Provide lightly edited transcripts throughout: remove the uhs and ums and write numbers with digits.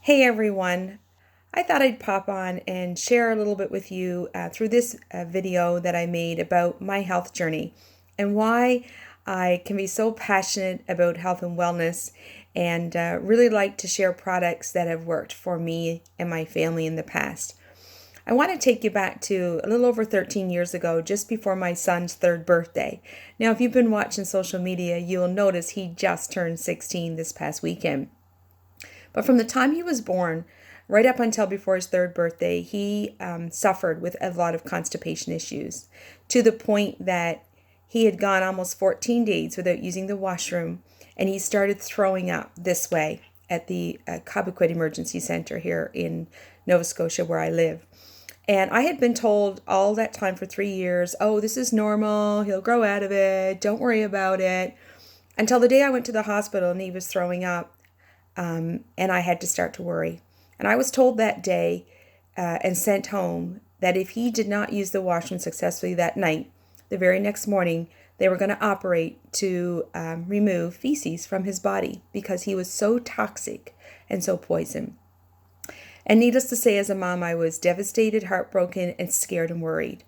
Hey everyone, I thought I'd pop on and share a little bit with you through this video that I made about my health journey and why I can be so passionate about health and wellness and really like to share products that have worked for me and my family in the past. I want to take you back to a little over 13 years ago, just before my son's third birthday. Now, if you've been watching social media, you'll notice he just turned 16 this past weekend. But from the time he was born, right up until before his third birthday, he suffered with a lot of constipation issues to the point that he had gone almost 14 days without using the washroom, and he started throwing up this way at the Cobequid Emergency Center here in Nova Scotia, where I live. And I had been told all that time for 3 years, oh, this is normal, he'll grow out of it, don't worry about it. Until the day I went to the hospital and he was throwing up, and I had to start to worry. And I was told that day and sent home that if he did not use the washroom successfully that night, the very next morning, they were going to operate to remove feces from his body because he was so toxic and so poison. And needless to say, as a mom, I was devastated, heartbroken, and scared and worried.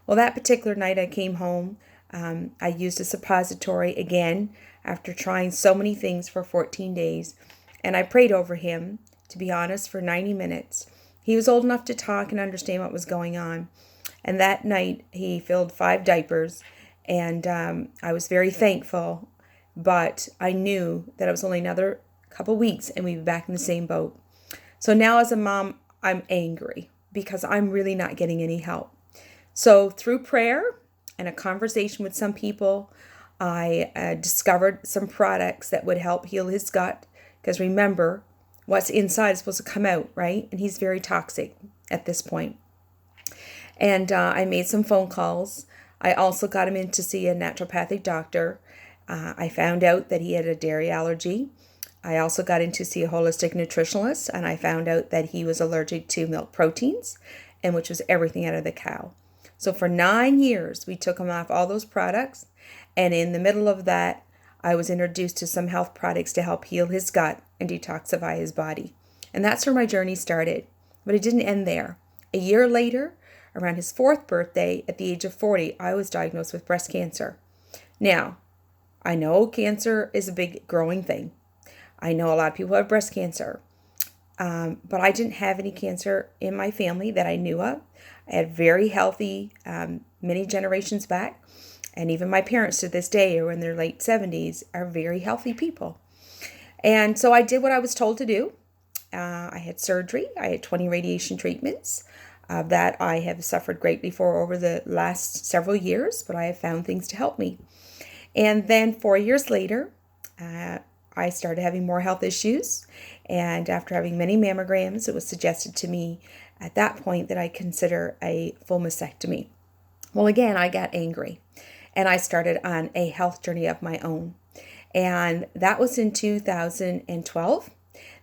Well, that particular night I came home. I used a suppository again after trying so many things for 14 days. And I prayed over him, to be honest, for 90 minutes. He was old enough to talk and understand what was going on. And that night, he filled 5 diapers. And I was very thankful. But I knew that it was only another couple weeks and we'd be back in the same boat. So now as a mom, I'm angry because I'm really not getting any help. So through prayer and a conversation with some people, I discovered some products that would help heal his gut. Because remember, what's inside is supposed to come out, right? And he's very toxic at this point. And I made some phone calls. I also got him in to see a naturopathic doctor. I found out that he had a dairy allergy. I also got in to see a holistic nutritionalist, and I found out that he was allergic to milk proteins, and which was everything out of the cow. So for 9 years, we took him off all those products. And in the middle of that, I was introduced to some health products to help heal his gut and detoxify his body. And that's where my journey started. But it didn't end there. A year later, around his 4th birthday, at the age of 40, I was diagnosed with breast cancer. Now, I know cancer is a big growing thing. I know a lot of people have breast cancer. But I didn't have any cancer in my family that I knew of. I had very healthy many generations back. And even my parents to this day, who are in their late 70s, are very healthy people. And so I did what I was told to do. I had surgery. I had 20 radiation treatments that I have suffered greatly for over the last several years, but I have found things to help me. And then 4 years later, I started having more health issues. And after having many mammograms, it was suggested to me at that point that I consider a full mastectomy. Well, again, I got angry. And I started on a health journey of my own. And that was in 2012.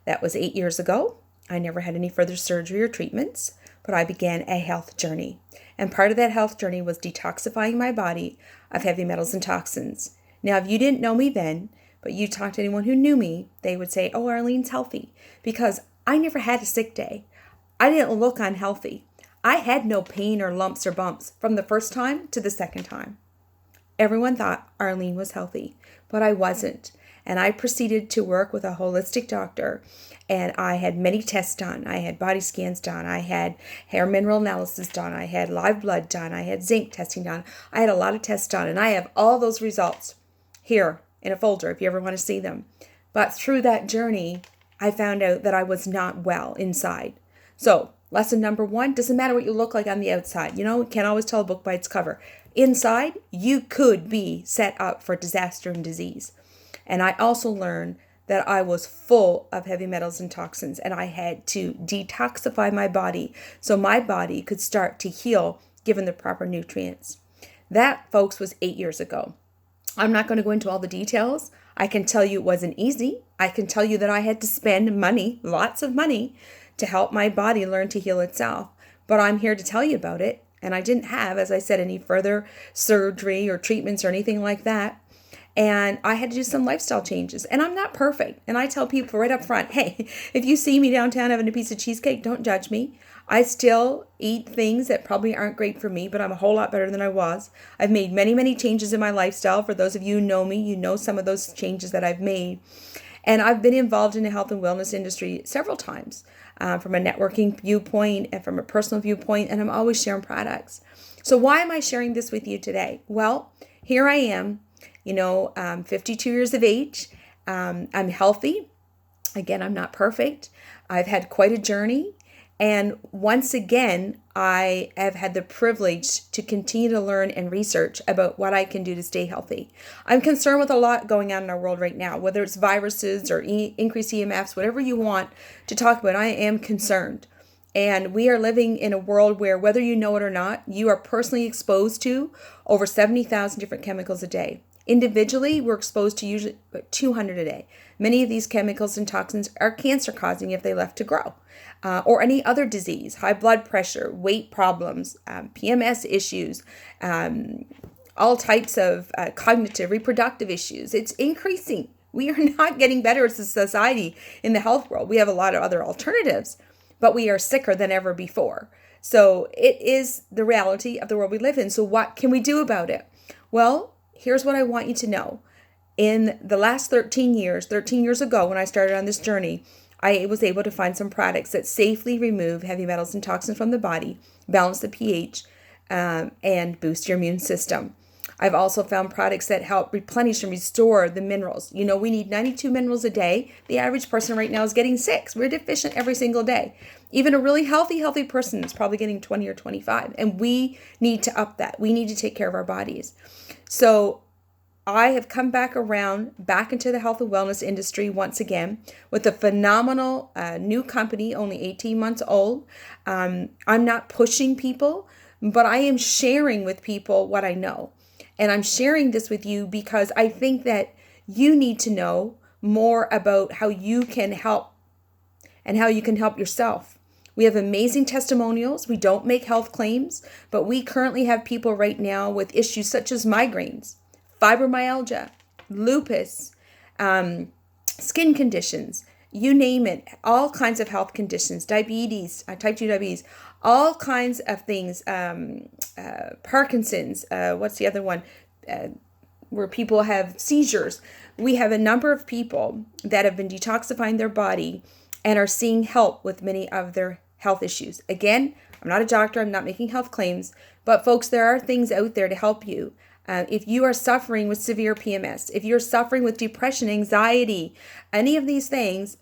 That was 8 years ago. I never had any further surgery or treatments, but I began a health journey. And part of that health journey was detoxifying my body of heavy metals and toxins. Now, if you didn't know me then, but you talked to anyone who knew me, they would say, oh, Arlene's healthy. Because I never had a sick day. I didn't look unhealthy. I had no pain or lumps or bumps from the first time to the second time. Everyone thought Arlene was healthy, but I wasn't. And I proceeded to work with a holistic doctor, and I had many tests done. I had body scans done. I had hair mineral analysis done. I had live blood done. I had zinc testing done. I had a lot of tests done, and I have all those results here in a folder if you ever want to see them. But through that journey, I found out that I was not well inside. So lesson number 1, doesn't matter what you look like on the outside. You can't always tell a book by its cover. Inside, you could be set up for disaster and disease. And I also learned that I was full of heavy metals and toxins, and I had to detoxify my body so my body could start to heal given the proper nutrients. That, folks, was 8 years ago. I'm not going to go into all the details. I can tell you it wasn't easy. I can tell you that I had to spend money, lots of money, to help my body learn to heal itself. But I'm here to tell you about it. And I didn't have, as I said, any further surgery or treatments or anything like that. And I had to do some lifestyle changes. And I'm not perfect. And I tell people right up front, hey, if you see me downtown having a piece of cheesecake, don't judge me. I still eat things that probably aren't great for me, but I'm a whole lot better than I was. I've made many, many changes in my lifestyle. For those of you who know me, you know some of those changes that I've made. And I've been involved in the health and wellness industry several times, from a networking viewpoint and from a personal viewpoint, and I'm always sharing products. So why am I sharing this with you today? Well, here I am, 52 years of age. I'm healthy. Again, I'm not perfect. I've had quite a journey. And once again, I have had the privilege to continue to learn and research about what I can do to stay healthy. I'm concerned with a lot going on in our world right now, whether it's viruses or increased EMFs, whatever you want to talk about, I am concerned. And we are living in a world where, whether you know it or not, you are personally exposed to over 70,000 different chemicals a day. Individually, we're exposed to usually 200 a day. Many of these chemicals and toxins are cancer-causing if they left to grow, or any other disease, high blood pressure, weight problems, PMS issues, all types of cognitive, reproductive issues. It's increasing. We are not getting better as a society in the health world. We have a lot of other alternatives, but we are sicker than ever before. So it is the reality of the world we live in. So what can we do about it? Well, here's what I want you to know. In the last 13 years ago when I started on this journey, I was able to find some products that safely remove heavy metals and toxins from the body, balance the pH, and boost your immune system. I've also found products that help replenish and restore the minerals. We need 92 minerals a day. The average person right now is getting 6. We're deficient every single day. Even a really healthy person is probably getting 20 or 25. And we need to up that. We need to take care of our bodies. So I have come back into the health and wellness industry once again with a phenomenal new company, only 18 months old. I'm not pushing people, but I am sharing with people what I know. And I'm sharing this with you because I think that you need to know more about how you can help and how you can help yourself. We have amazing testimonials. We don't make health claims, but we currently have people right now with issues such as migraines, fibromyalgia, lupus, skin conditions, you name it, all kinds of health conditions, diabetes, type 2 diabetes, all kinds of things, Parkinson's, what's the other one, where people have seizures. We have a number of people that have been detoxifying their body and are seeing help with many of their health issues. Again, I'm not a doctor, I'm not making health claims, but folks, there are things out there to help you. If you are suffering with severe PMS, if you're suffering with depression, anxiety, any of these things,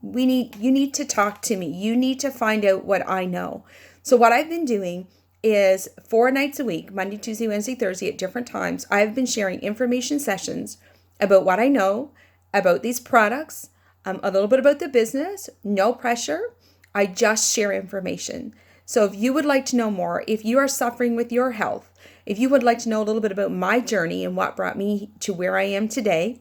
you need to talk to me. You need to find out what I know. So what I've been doing is 4 nights a week, Monday, Tuesday, Wednesday, Thursday at different times, I've been sharing information sessions about what I know about these products, a little bit about the business, no pressure. I just share information. So if you would like to know more, if you are suffering with your health, if you would like to know a little bit about my journey and what brought me to where I am today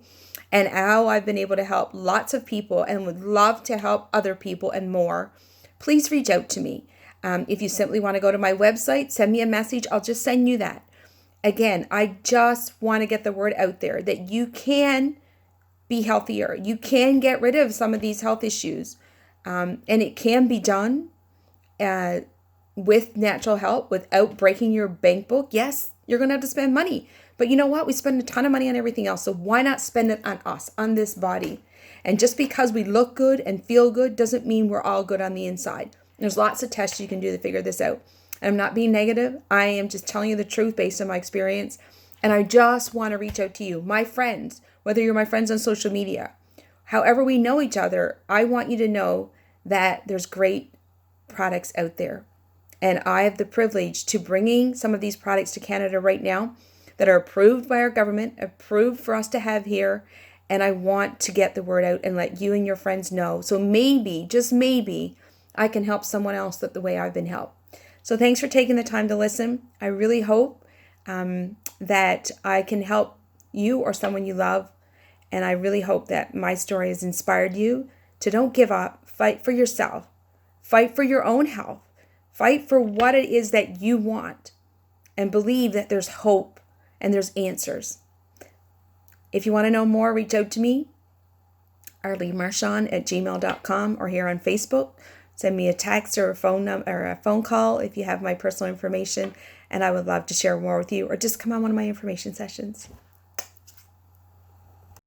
and how I've been able to help lots of people and would love to help other people and more, please reach out to me. If you simply want to go to my website, send me a message, I'll just send you that. Again, I just want to get the word out there that you can be healthier. You can get rid of some of these health issues. And it can be done with natural help without breaking your bank book. Yes, you're going to have to spend money. But you know what? We spend a ton of money on everything else. So why not spend it on us, on this body? And just because we look good and feel good doesn't mean we're all good on the inside. There's lots of tests you can do to figure this out. And I'm not being negative. I am just telling you the truth based on my experience. And I just want to reach out to you, my friends, whether you're my friends on social media, however we know each other, I want you to know that there's great products out there. And I have the privilege to bringing some of these products to Canada right now that are approved by our government, approved for us to have here. And I want to get the word out and let you and your friends know. So maybe, just maybe, I can help someone else the way I've been helped. So thanks for taking the time to listen. I really hope that I can help you or someone you love. And I really hope that my story has inspired you to don't give up, fight for yourself, fight for your own health, fight for what it is that you want, and believe that there's hope and there's answers. If you want to know more, reach out to me, arlenemarchand@gmail.com, or here on Facebook. Send me a text or a phone number or a phone call if you have my personal information, and I would love to share more with you, or just come on one of my information sessions.